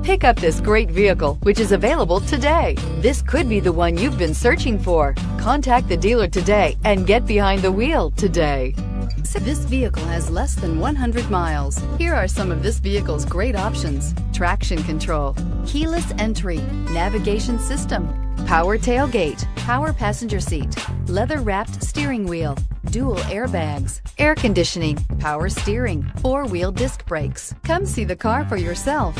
Pick up this great vehicle, which is available today. This could be the one you've been searching for. Contact the dealer today and get behind the wheel today. This vehicle has less than 100 miles. Here are some of this vehicle's great options: traction control, keyless entry, navigation system, power tailgate, power passenger seat, leather-wrapped steering wheel, dual airbags, air conditioning, power steering, four-wheel disc brakes. Come see the car for yourself.